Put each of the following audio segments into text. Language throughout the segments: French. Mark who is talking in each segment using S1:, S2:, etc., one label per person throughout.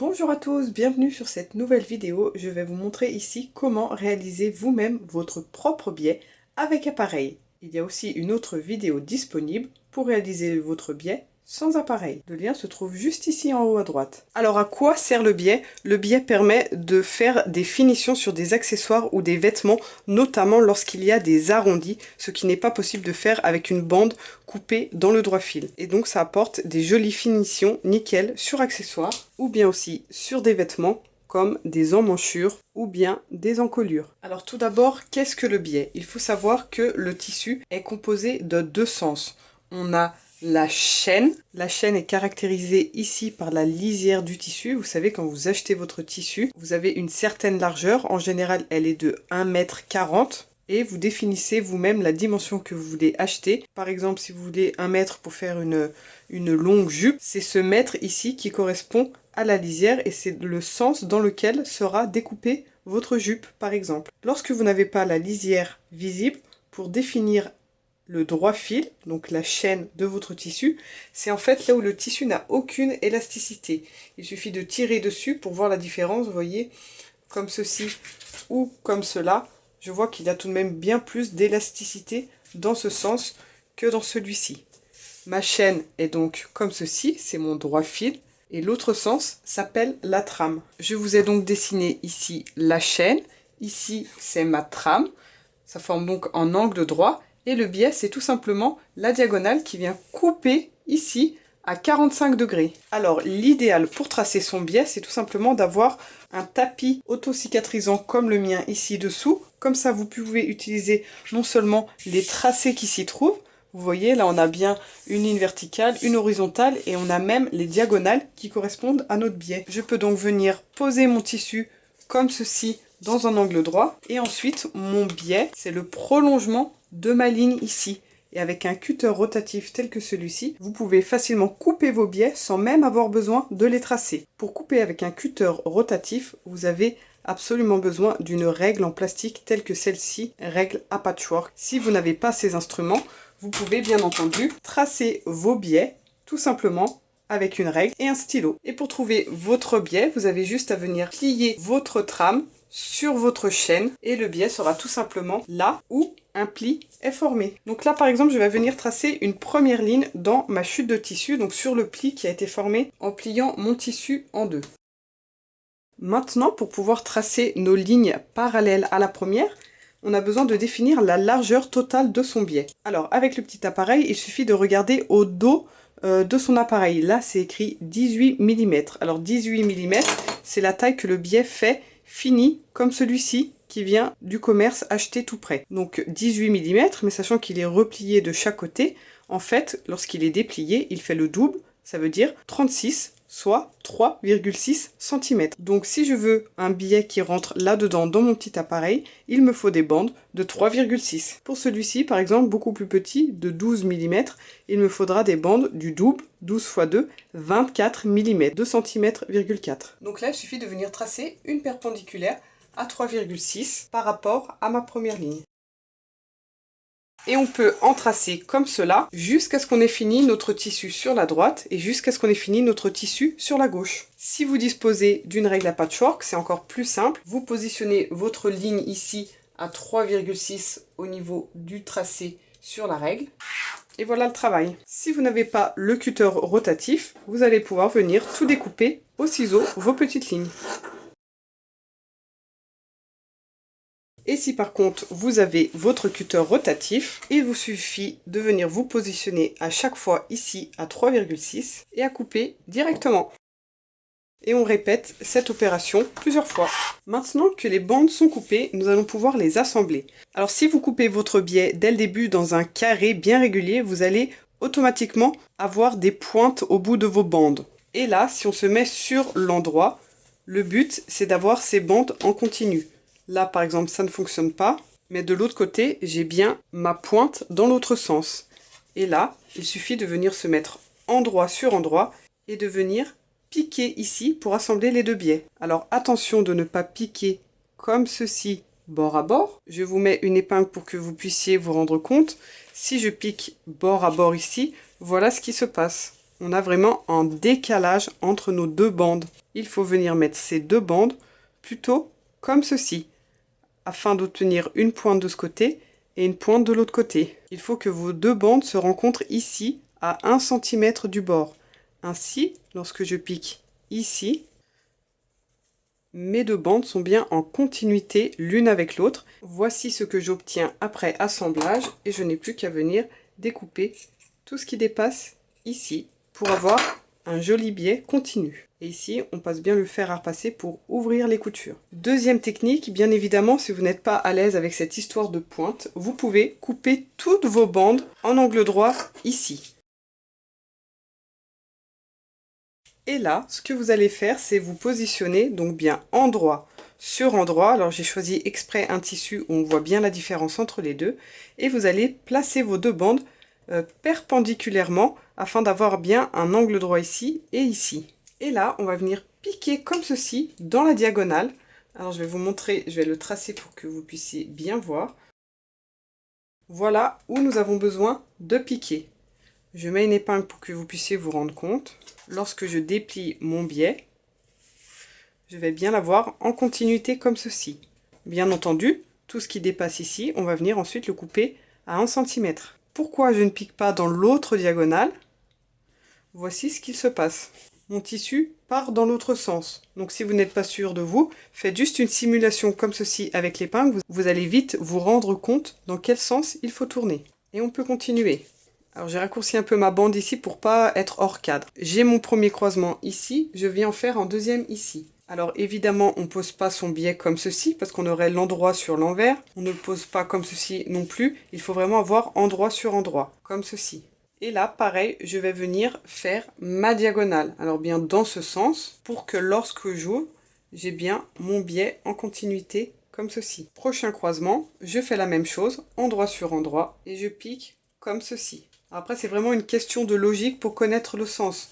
S1: Bonjour à tous, bienvenue sur cette nouvelle vidéo. Je vais vous montrer ici comment réaliser vous-même votre propre biais avec appareil. Il y a aussi une autre vidéo disponible pour réaliser votre biais sans appareil. Le lien se trouve juste ici en haut à droite. Alors à quoi sert le biais? Le biais permet de faire des finitions sur des accessoires ou des vêtements, notamment lorsqu'il y a des arrondis, ce qui n'est pas possible de faire avec une bande coupée dans le droit fil. Et donc ça apporte des jolies finitions nickel sur accessoires ou bien aussi sur des vêtements comme des emmanchures ou bien des encolures. Alors tout d'abord, qu'est-ce que le biais? Il faut savoir que le tissu est composé de deux sens. On a la chaîne. La chaîne est caractérisée ici par la lisière du tissu. Vous savez, quand vous achetez votre tissu, vous avez une certaine largeur. En général, elle est de 1,40 m. Et vous définissez vous-même la dimension que vous voulez acheter. Par exemple, si vous voulez 1 mètre pour faire une longue jupe, c'est ce mètre ici qui correspond à la lisière et c'est le sens dans lequel sera découpée votre jupe, par exemple. Lorsque vous n'avez pas la lisière visible, pour définir le droit fil, donc la chaîne de votre tissu, c'est en fait là où le tissu n'a aucune élasticité. Il suffit de tirer dessus pour voir la différence, vous voyez, comme ceci ou comme cela. Je vois qu'il y a tout de même bien plus d'élasticité dans ce sens que dans celui-ci. Ma chaîne est donc comme ceci, c'est mon droit fil, et l'autre sens s'appelle la trame. Je vous ai donc dessiné ici la chaîne, ici c'est ma trame, ça forme donc un angle droit, et le biais c'est tout simplement la diagonale qui vient couper ici à 45 degrés. Alors l'idéal pour tracer son biais, c'est tout simplement d'avoir un tapis auto-cicatrisant comme le mien ici dessous. Comme ça vous pouvez utiliser non seulement les tracés qui s'y trouvent, vous voyez là on a bien une ligne verticale, une horizontale et on a même les diagonales qui correspondent à notre biais. Je peux donc venir poser mon tissu comme ceci dans un angle droit et ensuite mon biais c'est le prolongement de ma ligne ici. Et avec un cutter rotatif tel que celui-ci, vous pouvez facilement couper vos biais sans même avoir besoin de les tracer. Pour couper avec un cutter rotatif, vous avez absolument besoin d'une règle en plastique telle que celle-ci, règle à patchwork. Si vous n'avez pas ces instruments, vous pouvez bien entendu tracer vos biais tout simplement avec une règle et un stylo. Et pour trouver votre biais, vous avez juste à venir plier votre trame sur votre chaîne et le biais sera tout simplement là où un pli est formé. Donc là par exemple je vais venir tracer une première ligne dans ma chute de tissu, donc sur le pli qui a été formé en pliant mon tissu en deux. Maintenant pour pouvoir tracer nos lignes parallèles à la première, on a besoin de définir la largeur totale de son biais. Alors avec le petit appareil, il suffit de regarder au dos de son appareil. Là c'est écrit 18 mm. Alors 18 mm c'est la taille que le biais fait fini comme celui-ci qui vient du commerce acheté tout près. Donc 18 mm, mais sachant qu'il est replié de chaque côté, en fait, lorsqu'il est déplié, il fait le double, ça veut dire 36, soit 3,6 cm. Donc si je veux un biais qui rentre là-dedans dans mon petit appareil, il me faut des bandes de 3,6. Pour celui-ci, par exemple, beaucoup plus petit, de 12 mm, il me faudra des bandes du double, 12 x 2, 24 mm, 2 cm,4. Donc là, il suffit de venir tracer une perpendiculaire à 3,6 par rapport à ma première ligne. Et on peut en tracer comme cela jusqu'à ce qu'on ait fini notre tissu sur la droite et jusqu'à ce qu'on ait fini notre tissu sur la gauche. Si vous disposez d'une règle à patchwork, c'est encore plus simple. Vous positionnez votre ligne ici à 3,6 au niveau du tracé sur la règle. Et voilà le travail. Si vous n'avez pas le cutter rotatif, vous allez pouvoir venir tout découper au ciseau vos petites lignes. Et si par contre vous avez votre cutter rotatif, il vous suffit de venir vous positionner à chaque fois ici à 3,6 et à couper directement. Et on répète cette opération plusieurs fois. Maintenant que les bandes sont coupées, nous allons pouvoir les assembler. Alors si vous coupez votre biais dès le début dans un carré bien régulier, vous allez automatiquement avoir des pointes au bout de vos bandes. Et là, si on se met sur l'endroit, le but c'est d'avoir ces bandes en continu. Là, par exemple, ça ne fonctionne pas, mais de l'autre côté, j'ai bien ma pointe dans l'autre sens. Et là, il suffit de venir se mettre endroit sur endroit et de venir piquer ici pour assembler les deux biais. Alors attention de ne pas piquer comme ceci, bord à bord. Je vous mets une épingle pour que vous puissiez vous rendre compte. Si je pique bord à bord ici, voilà ce qui se passe. on a vraiment un décalage entre nos deux bandes. Il faut venir mettre ces deux bandes plutôt comme ceci, afin d'obtenir une pointe de ce côté et une pointe de l'autre côté. Il faut que vos deux bandes se rencontrent ici, à 1 cm du bord. Ainsi, lorsque je pique ici, mes deux bandes sont bien en continuité l'une avec l'autre. Voici ce que j'obtiens après assemblage et je n'ai plus qu'à venir découper tout ce qui dépasse ici pour avoir un joli biais continu. Et ici, on passe bien le fer à repasser pour ouvrir les coutures. Deuxième technique, bien évidemment, si vous n'êtes pas à l'aise avec cette histoire de pointe, vous pouvez couper toutes vos bandes en angle droit ici. Et là, ce que vous allez faire, c'est vous positionner donc bien endroit sur endroit. Alors j'ai choisi exprès un tissu où on voit bien la différence entre les deux. Et vous allez placer vos deux bandes perpendiculairement afin d'avoir bien un angle droit ici et ici. Et là, on va venir piquer comme ceci dans la diagonale. Alors je vais vous montrer, je vais le tracer pour que vous puissiez bien voir. Voilà où nous avons besoin de piquer. Je mets une épingle pour que vous puissiez vous rendre compte. Lorsque je déplie mon biais, je vais bien l'avoir en continuité comme ceci. Bien entendu, tout ce qui dépasse ici, on va venir ensuite le couper à 1 cm. Pourquoi je ne pique pas dans l'autre diagonale? Voici ce qu'il se passe. Mon tissu part dans l'autre sens. Donc si vous n'êtes pas sûr de vous, faites juste une simulation comme ceci avec l'épingle. Vous allez vite vous rendre compte dans quel sens il faut tourner. Et on peut continuer. Alors j'ai raccourci un peu ma bande ici pour pas être hors cadre. J'ai mon premier croisement ici, je vais en faire un deuxième ici. Alors évidemment on ne pose pas son biais comme ceci parce qu'on aurait l'endroit sur l'envers. On ne le pose pas comme ceci non plus, il faut vraiment avoir endroit sur endroit, comme ceci. Et là pareil, je vais venir faire ma diagonale. Alors bien dans ce sens, pour que lorsque j'ouvre, j'ai bien mon biais en continuité comme ceci. Prochain croisement, je fais la même chose, endroit sur endroit, et je pique comme ceci. Après, c'est vraiment une question de logique pour connaître le sens.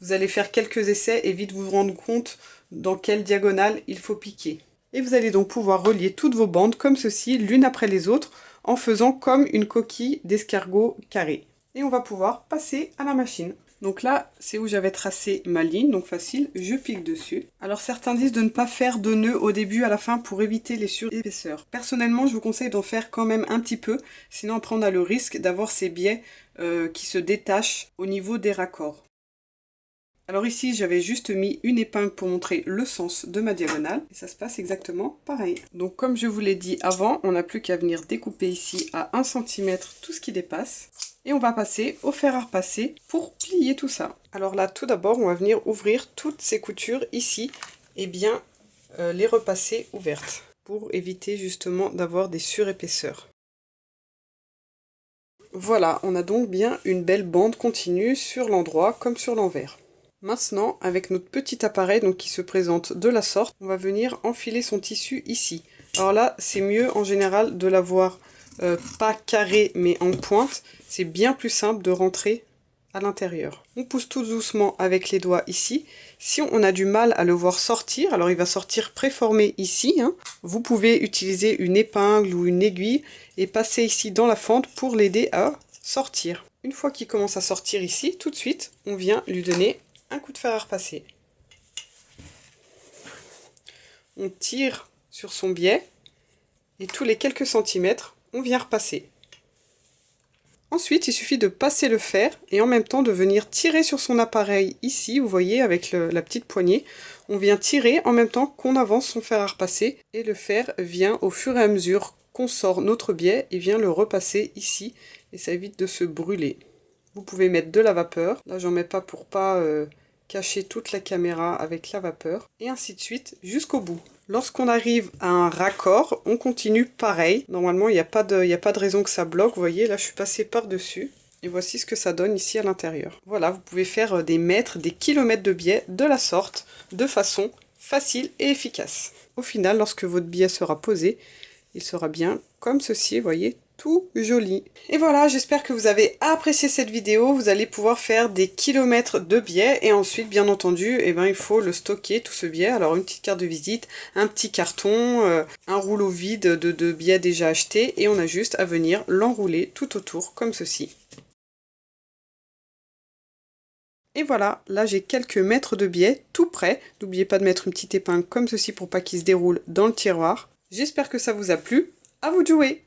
S1: Vous allez faire quelques essais et vite vous rendre compte dans quelle diagonale il faut piquer. Et vous allez donc pouvoir relier toutes vos bandes comme ceci, l'une après les autres, en faisant comme une coquille d'escargot carré. Et on va pouvoir passer à la machine. Donc là, c'est où j'avais tracé ma ligne, donc facile, je pique dessus. Alors certains disent de ne pas faire de nœuds au début à la fin pour éviter les surépaisseurs. Personnellement, je vous conseille d'en faire quand même un petit peu, sinon après on a le risque d'avoir ces biais qui se détachent au niveau des raccords. Alors ici, j'avais juste mis une épingle pour montrer le sens de ma diagonale, et ça se passe exactement pareil. Donc comme je vous l'ai dit avant, on n'a plus qu'à venir découper ici à 1 cm tout ce qui dépasse. Et on va passer au fer à repasser pour plier tout ça. Alors là, tout d'abord, on va venir ouvrir toutes ces coutures ici et bien les repasser ouvertes pour éviter justement d'avoir des surépaisseurs. Voilà, on a donc bien une belle bande continue sur l'endroit comme sur l'envers. Maintenant, avec notre petit appareil donc, qui se présente de la sorte, on va venir enfiler son tissu ici. Alors là, c'est mieux en général de l'avoir pas carré mais en pointe. C'est bien plus simple de rentrer à l'intérieur. On pousse tout doucement avec les doigts ici. Si on a du mal à le voir sortir, alors il va sortir préformé ici. Hein. Vous pouvez utiliser une épingle ou une aiguille et passer ici dans la fente pour l'aider à sortir. Une fois qu'il commence à sortir ici, tout de suite, on vient lui donner un coup de fer à repasser. On tire sur son biais et tous les quelques centimètres, on vient repasser. Ensuite, il suffit de passer le fer et en même temps de venir tirer sur son appareil ici, vous voyez, avec la petite poignée. On vient tirer en même temps qu'on avance son fer à repasser et le fer vient au fur et à mesure qu'on sort notre biais et vient le repasser ici et ça évite de se brûler. Vous pouvez mettre de la vapeur, là j'en mets pas pour pas cacher toute la caméra avec la vapeur et ainsi de suite jusqu'au bout. Lorsqu'on arrive à un raccord, on continue pareil. Normalement, il n'y a pas de raison que ça bloque. Vous voyez, là, je suis passée par-dessus. Et voici ce que ça donne ici à l'intérieur. Voilà, vous pouvez faire des mètres, des kilomètres de biais de la sorte, de façon facile et efficace. Au final, lorsque votre biais sera posé, il sera bien comme ceci, vous voyez, tout joli. Et voilà, j'espère que vous avez apprécié cette vidéo. Vous allez pouvoir faire des kilomètres de biais et ensuite, bien entendu, il faut le stocker, tout ce biais. Alors, une petite carte de visite, un petit carton, un rouleau vide de biais déjà achetés et on a juste à venir l'enrouler tout autour comme ceci. Et voilà, là j'ai quelques mètres de biais tout prêts. N'oubliez pas de mettre une petite épingle comme ceci pour pas qu'il se déroule dans le tiroir. J'espère que ça vous a plu. À vous de jouer!